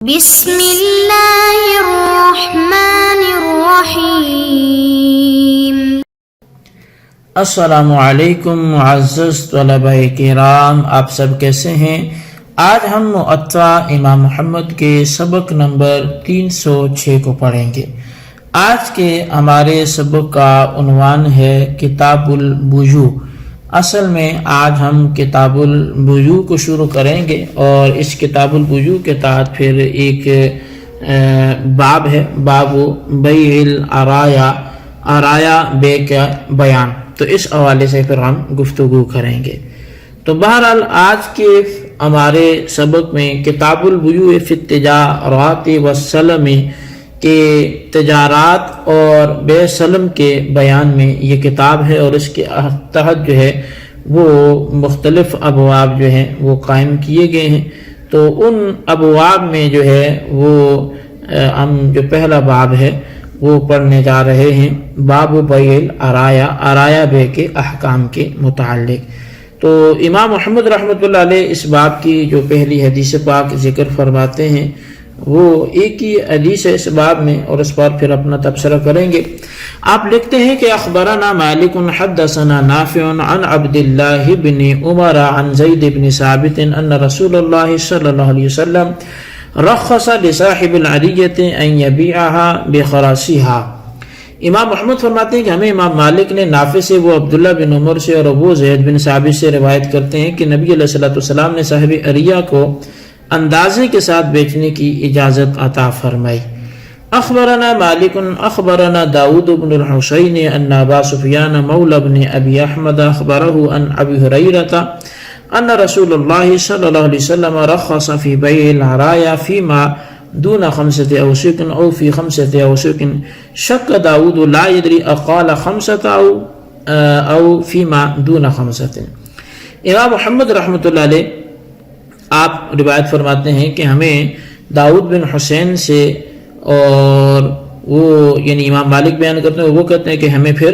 بسم اللہ الرحمن الرحیم۔ السلام علیکم معزز طلبہ کرام، آپ سب کیسے ہیں؟ آج ہم معطا امام محمد کے سبق نمبر 306 کو پڑھیں گے۔ آج کے ہمارے سبق کا عنوان ہے کتاب البیوع۔ اصل میں آج ہم کتاب البیوع کو شروع کریں گے اور اس کتاب البیوع کے تحت پھر ایک باب ہے، باب بیع العرایا، عرایا بے کا بیان، تو اس حوالے سے پھر ہم گفتگو کریں گے۔ تو بہرحال آج کے ہمارے سبق میں کتاب البیوع فی التجارات والسلم کے تجارات اور بے سلم کے بیان میں یہ کتاب ہے، اور اس کے تحت جو ہے وہ مختلف ابواب جو ہیں وہ قائم کیے گئے ہیں۔ تو ان ابواب میں جو ہے وہ ہم جو پہلا باب ہے وہ پڑھنے جا رہے ہیں، باب بیع العرایا، عرایا بے کے احکام کے متعلق۔ تو امام محمد رحمۃ اللہ علیہ اس باب کی جو پہلی حدیث پاک ذکر فرماتے ہیں وہ ایک ہی حدیث ہے اس باب میں، اور اس پر پھر اپنا تبصرہ کریں گے۔ آپ لکھتے ہیں کہ اخبرنا مالک حدثنا نافع عن عبد اللہ بن عمر عن زید بن ثابت ان رسول اللہ صلی اللہ علیہ وسلم رخص لصاحب العریۃ ان یبیعها بخراصها۔ امام محمد فرماتے ہیں کہ ہمیں امام مالک نے نافع سے، وہ عبداللہ بن عمر سے اور ابو زید بن ثابت سے روایت کرتے ہیں کہ نبی علیہ السلام نے صاحب عریہ کو اندازے کے ساتھ بیچنے کی اجازت عطا فرمائی۔ اخبرنا مالک اخبرنا داود بن الحسین ان ابا سفیان مولا بن ابی احمد اخبره ان ابی ہریرہ ان رسول اللہ صلی اللہ علیہ وسلم رخص فی بیع العرایا فیما دون 5 اوسق او فی 5 اوسق، شک داود لا یدری اقال 5 او فیما دون 5۔ امام محمد رحمۃ اللہ علیہ آپ روایت فرماتے ہیں کہ ہمیں داؤد بن حسین سے، اور وہ یعنی امام مالک بیان کرتے ہیں، وہ کہتے ہیں کہ ہمیں پھر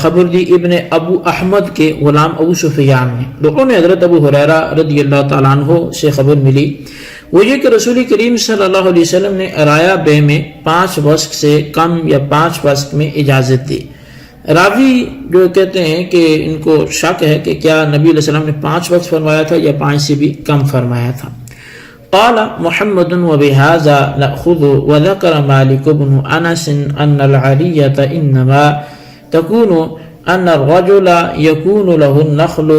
خبر دی ابن ابو احمد کے غلام ابو سفیان نے، لوگوں نے حضرت ابو ہریرہ رضی اللہ تعالیٰ عنہ سے خبر ملی، وہ یہ کہ رسول کریم صلی اللہ علیہ وسلم نے عرایا بے میں 5 وسق سے کم یا 5 وسق میں اجازت دی۔ راوی جو کہتے ہیں کہ ان کو شک ہے کہ کیا نبی علیہ السلام نے 5 وقت فرمایا تھا یا 5 سے بھی کم فرمایا تھا۔ قال محمد وبهذا نأخذ وذكر مالك بن انس ان العرية انما تكون ان الرجل يكون له النخل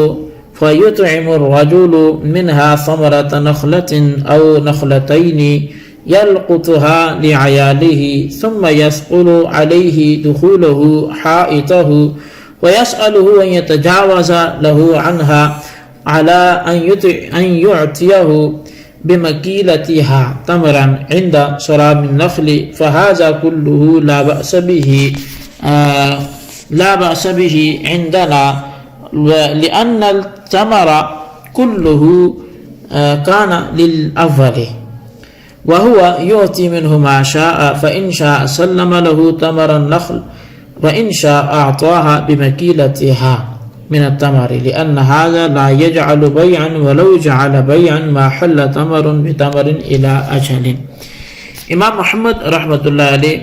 فيطعم الرجل منها ثمرة نخلة او نخلتين يلقطها لعياله ثم يثقل عليه دخوله حائطه ويسأله أن يتجاوز له عنها على أن يعطيه بمكيلتها تمرا عند سراب النخل، فهذا كله لا بأس به عندنا، لأن التمر كله كان للأول وهو يعطي منه ما شاء، فإن شاء سلم له تمر النخل وإن شاء أعطاها بمكيلتها من التمر، لأن هذا لا يجعل بيعا ولو جعل بيعا ما حل تمر بتمر إلى أجل۔ امام محمد رحمۃ اللہ علیہ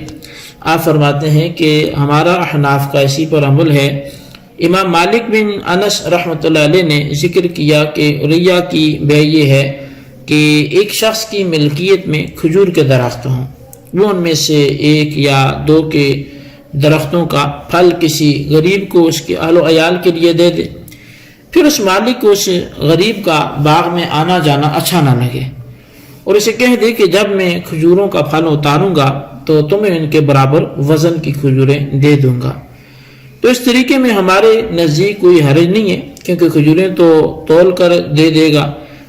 آپ فرماتے ہیں کہ ہمارا احناف کا اسی پر عمل ہے۔ امام مالک بن انس رحمۃ اللہ علیہ نے ذکر کیا کہ عریہ کی بے یہ ہے کہ ایک شخص کی ملکیت میں کھجور کے درخت ہوں، وہ ان میں سے 1 یا 2 کے درختوں کا پھل کسی غریب کو اس کے اہل و عیال کے لیے دے دے، پھر اس مالک کو اس غریب کا باغ میں آنا جانا اچھا نہ لگے، اور اسے کہہ دے کہ جب میں کھجوروں کا پھل اتاروں گا تو تمہیں ان کے برابر وزن کی کھجوریں دے دوں گا۔ تو اس طریقے میں ہمارے نزدیک کوئی حرج نہیں ہے، کیونکہ کھجوریں تو تول کر دے دے گا،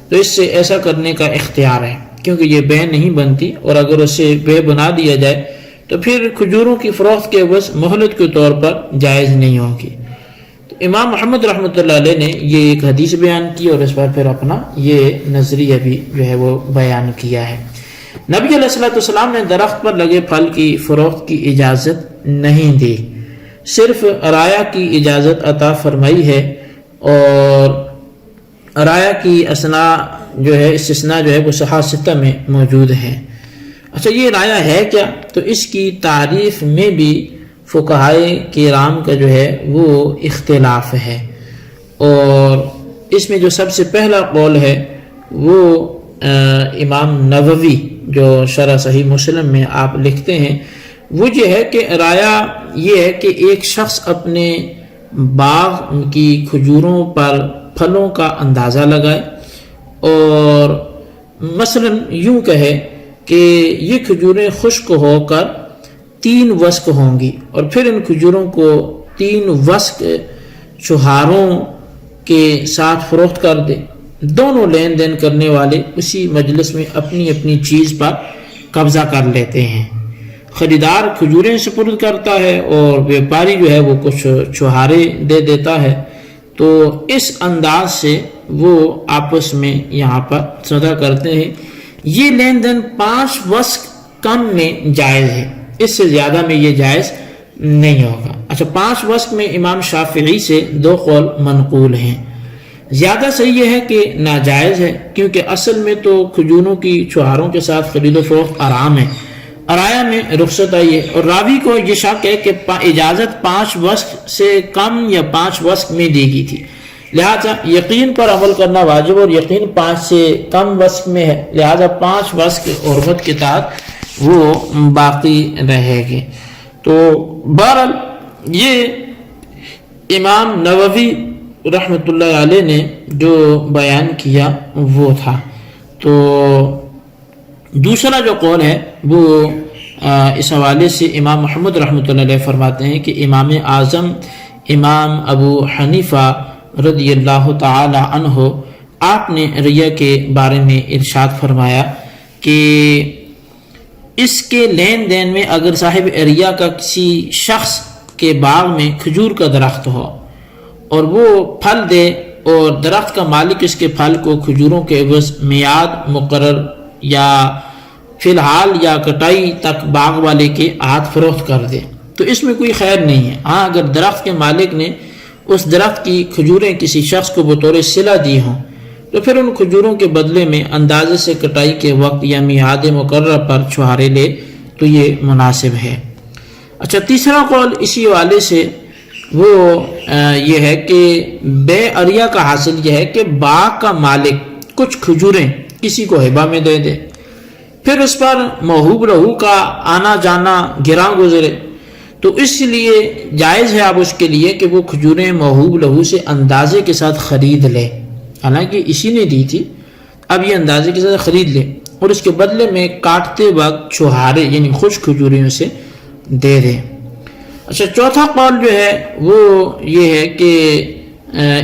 تو اس سے ایسا کرنے کا اختیار ہے، کیونکہ یہ بے نہیں بنتی، اور اگر اسے بے بنا دیا جائے تو پھر کھجوروں کی فروخت کے عوض مہلت کے طور پر جائز نہیں ہوگی۔ تو امام محمد رحمۃ اللہ علیہ نے یہ ایک حدیث بیان کی، اور اس پر پھر اپنا یہ نظریہ بھی جو ہے وہ بیان کیا ہے۔ نبی علیہ السلام نے درخت پر لگے پھل کی فروخت کی اجازت نہیں دی، صرف عرایا کی اجازت عطا فرمائی ہے، اور عرایا کی اثنا جو ہے استثناء جو ہے وہ صحاح ستہ میں موجود ہے۔ اچھا یہ رایہ ہے کیا؟ تو اس کی تعریف میں بھی فقہائے کرام کا جو ہے وہ اختلاف ہے، اور اس میں جو سب سے پہلا قول ہے وہ امام نووی جو شرح صحیح مسلم میں آپ لکھتے ہیں، وہ یہ ہے کہ رایہ یہ ہے کہ ایک شخص اپنے باغ کی کھجوروں پر پھلوں کا اندازہ لگائے اور مثلا یوں کہے کہ یہ کھجوریں خشک ہو کر 3 وسق ہوں گی، اور پھر ان کھجوروں کو 3 وسق چوہاروں کے ساتھ فروخت کر دے۔ دونوں لین دین کرنے والے اسی مجلس میں اپنی اپنی چیز پر قبضہ کر لیتے ہیں۔ خریدار کھجوریں سپرد کرتا ہے اور بیپاری جو ہے وہ کچھ چوہارے دے دیتا ہے، تو اس انداز سے وہ آپس میں یہاں پر سودا کرتے ہیں۔ یہ لین دین 5 وسق کم میں جائز ہے، اس سے زیادہ میں یہ جائز نہیں ہوگا۔ اچھا 5 وسق میں امام شافعی سے 2 قول منقول ہیں۔ زیادہ صحیح یہ ہے کہ ناجائز ہے، کیونکہ اصل میں تو کھجوروں کی چوہاروں کے ساتھ خرید و فروخت حرام ہے، عرایا میں رخصت آئی ہے، اور راوی کو یہ شک ہے کہ اجازت 5 وسق سے کم یا 5 وسق میں دی گئی تھی، لہذا یقین پر عمل کرنا واجب، اور یقین 5 سے کم وسق میں ہے، لہذا 5 وسق عرفت کے تحت وہ باقی رہے گی۔ تو بہرحال یہ امام نووی رحمۃ اللہ علیہ نے جو بیان کیا وہ تھا۔ تو دوسرا جو قول ہے وہ اس حوالے سے امام محمد رحمۃ اللہ علیہ فرماتے ہیں کہ امام اعظم امام ابو حنیفہ رضی اللہ تعالی عنہ آپ نے ریا کے بارے میں ارشاد فرمایا کہ اس کے لین دین میں اگر صاحب ریا کا کسی شخص کے باغ میں کھجور کا درخت ہو اور وہ پھل دے، اور درخت کا مالک اس کے پھل کو کھجوروں کے عوض میعاد مقرر یا فی الحال یا کٹائی تک باغ والے کے ہاتھ فروخت کر دے، تو اس میں کوئی خیر نہیں ہے۔ ہاں اگر درخت کے مالک نے اس درخت کی کھجوریں کسی شخص کو بطور صلہ دی ہوں، تو پھر ان کھجوروں کے بدلے میں اندازے سے کٹائی کے وقت یا میعاد مقررہ پر چھہارے لے تو یہ مناسب ہے۔ اچھا تیسرا قول اسی حوالے سے وہ یہ ہے کہ بے عریہ کا حاصل یہ ہے کہ باغ کا مالک کچھ کھجوریں کسی کو ہبہ میں دے دے، پھر اس پر موہوب لہو کا آنا جانا گراں گزرے، تو اس لیے جائز ہے اب اس کے لیے کہ وہ کھجوریں موہوب لہو سے اندازے کے ساتھ خرید لے، حالانکہ اسی نے دی تھی، اب یہ اندازے کے ساتھ خرید لے اور اس کے بدلے میں کاٹتے وقت چھہارے یعنی خشک کھجوریوں سے دے دے۔ اچھا چوتھا قول جو ہے وہ یہ ہے کہ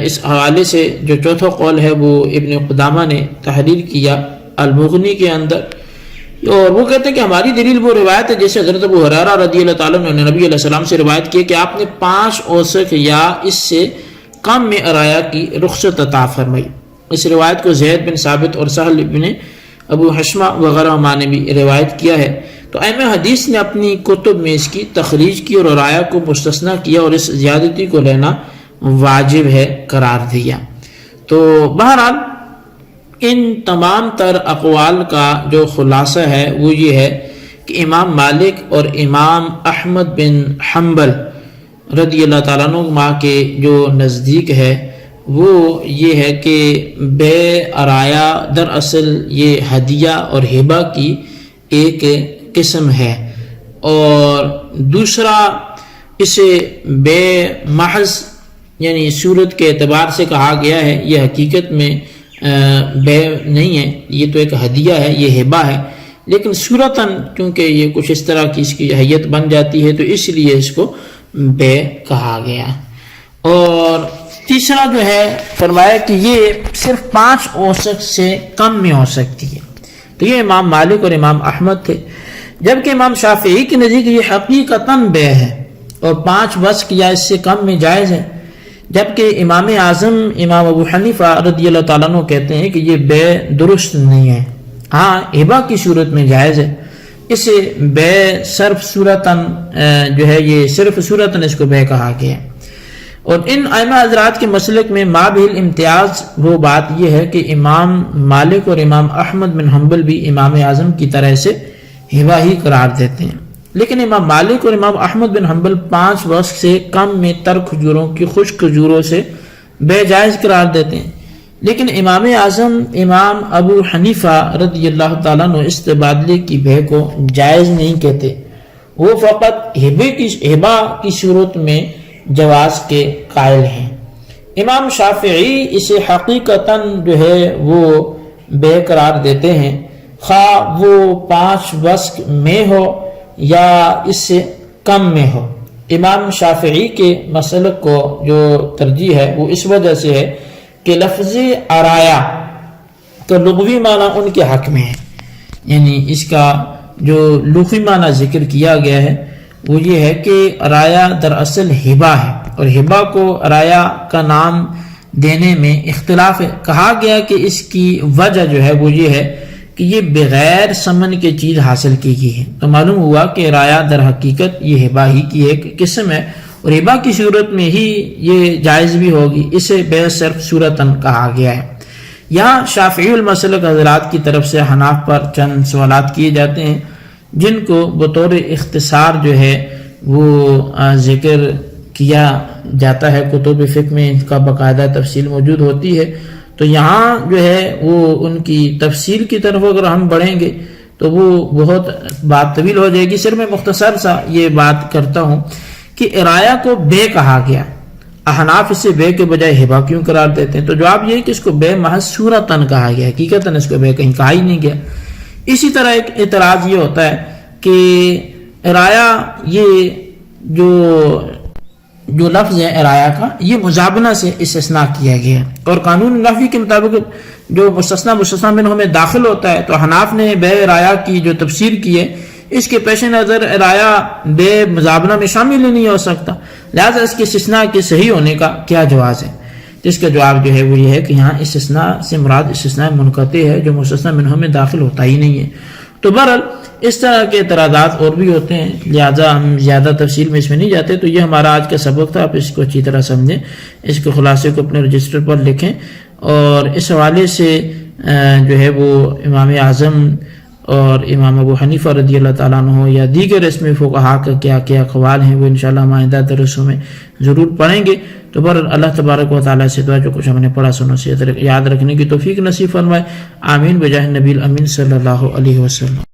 اس حوالے سے جو چوتھا قول ہے وہ ابن قدامہ نے تحریر کیا المغنی کے اندر، اور وہ کہتے ہیں کہ ہماری دلیل وہ روایت ہے جیسے حضرت ابو ہریرہ رضی اللہ تعالیٰ عنہ نے نبی علیہ السلام سے روایت کی کہ آپ نے 5 اوسق یا اس سے کم میں عرایا کی رخصت عطا فرمائی۔ اس روایت کو زید بن ثابت اور سہل بن ابو حشمہ وغیرہ نے بھی روایت کیا ہے۔ تو ائمہ حدیث نے اپنی کتب میں اس کی تخریج کی اور عرایا کو مستثنیٰ کیا اور اس زیادتی کو لینا واجب ہے قرار دیا۔ تو بہرحال ان تمام تر اقوال کا جو خلاصہ ہے وہ یہ ہے کہ امام مالک اور امام احمد بن حنبل رضی اللہ تعالیٰ عنہ کے جو نزدیک ہے وہ یہ ہے کہ بے عرایا دراصل یہ ہدیہ اور ہبہ کی ایک قسم ہے، اور دوسرا اسے بے محض یعنی صورت کے اعتبار سے کہا گیا ہے، یہ حقیقت میں بے نہیں ہے، یہ تو ایک ہدیہ ہے، یہ ہبہ ہے، لیکن صورتاً کیونکہ یہ کچھ اس طرح کی اس کی حیت بن جاتی ہے تو اس لیے اس کو بے کہا گیا۔ اور تیسرا جو ہے فرمایا کہ یہ صرف 5 اوسق سے کم میں ہو سکتی ہے، تو یہ امام مالک اور امام احمد تھے، جبکہ امام شافعی کے نزدیک یہ حقیقتاً بے ہے اور 5 وسق یا اس سے کم میں جائز ہے، جبکہ امام اعظم امام ابو حنیفہ رضی اللہ تعالیٰ عنہ کہتے ہیں کہ یہ بے درست نہیں ہے، ہاں ہبہ کی صورت میں جائز ہے، اسے بے صرف صورتاً جو ہے یہ صرف صورتاً اس کو بے کہا گیا۔ اور ان ائمہ حضرات کے مسلک میں ما بہل امتیاز وہ بات یہ ہے کہ امام مالک اور امام احمد بن حنبل بھی امام اعظم کی طرح سے ہبہ ہی قرار دیتے ہیں، لیکن امام مالک اور امام احمد بن حنبل 5 وسق سے کم میں تر کھجوروں کی خشک کھجوروں سے بے جائز قرار دیتے ہیں، لیکن امام اعظم امام ابو حنیفہ رضی اللہ تعالیٰ عنہ اس تبادلے کی بے کو جائز نہیں کہتے، وہ فقط ہبہ کی صورت میں جواز کے قائل ہیں۔ امام شافعی اسے حقیقتاً جو ہے وہ بے قرار دیتے ہیں، خواہ وہ 5 وسق میں ہو یا اس سے کم میں ہو۔ امام شافعی کے مسلک کو جو ترجیح ہے وہ اس وجہ سے ہے کہ لفظ ارایا تو لغوی معنی ان کے حق میں ہے، یعنی اس کا جو لغوی معنی ذکر کیا گیا ہے وہ یہ ہے کہ ارایا دراصل ہبہ ہے، اور ہبہ کو ارایا کا نام دینے میں اختلاف ہے۔ کہا گیا کہ اس کی وجہ جو ہے وہ یہ ہے کہ یہ بغیر ثمن کے چیز حاصل کی گئی ہے، تو معلوم ہوا کہ ارایا در حقیقت یہ ہبہ ہی کی ایک قسم ہے، اور ہبہ کی صورت میں ہی یہ جائز بھی ہوگی، اسے بے صرف صورتاً کہا گیا ہے۔ یہاں شافعی المسلک حضرات کی طرف سے حناف پر چند سوالات کیے جاتے ہیں جن کو بطور اختصار جو ہے وہ ذکر کیا جاتا ہے، کتب فقہ میں ان کا باقاعدہ تفصیل موجود ہوتی ہے، تو یہاں جو ہے وہ ان کی تفصیل کی طرف اگر ہم بڑھیں گے تو وہ بہت بات طویل ہو جائے گی۔ صرف میں مختصر سا یہ بات کرتا ہوں کہ ارایا کو بے کہا گیا، احناف اسے بے کے بجائے ہبہ کیوں قرار دیتے ہیں؟ تو جواب یہ ہے کہ اس کو بے محض صورتاً کہا گیا، حقیقتاً اس کو بے کہیں کہا ہی نہیں گیا۔ اسی طرح ایک اعتراض یہ ہوتا ہے کہ ارایا یہ جو لفظ ہے ارایا کا یہ مزابنہ سے استثناء کیا گیا ہے، اور قانون نحوی کے مطابق جو مستثنی منہ میں داخل ہوتا ہے، تو حناف نے بے ارایا کی جو تفسیر کی ہے اس کے پیش نظر ارایا بے مزابنہ میں شامل ہی نہیں ہو سکتا، لہذا اس کے استثناء کے صحیح ہونے کا کیا جواز ہے؟ اس کا جواب جو ہے وہ یہ ہے کہ یہاں استثناء سے مراد استثناء منقطع ہے جو مستثنی منہ میں داخل ہوتا ہی نہیں ہے۔ تو بہرحال اس طرح کے اعتراضات اور بھی ہوتے ہیں، لہذا ہم زیادہ تفصیل میں اس میں نہیں جاتے۔ تو یہ ہمارا آج کا سبق تھا، آپ اس کو اچھی طرح سمجھیں، اس کے خلاصے کو اپنے رجسٹر پر لکھیں، اور اس حوالے سے جو ہے وہ امام اعظم اور امام ابو حنیفہ رضی اللہ تعالیٰ عنہ یا دیگر اس میں فقہاء کا کیا کیا اقوال ہیں وہ انشاءاللہ ہم آئندہ درسوں میں ضرور پڑھیں گے۔ تو بہرحال اللہ تبارک و تعالیٰ سے دعا جو کچھ ہم نے پڑھا سنو سے یاد رکھنے کی توفیق نصیب فرمائے، آمین بجاہ نبی الامین صلی اللہ علیہ وسلم۔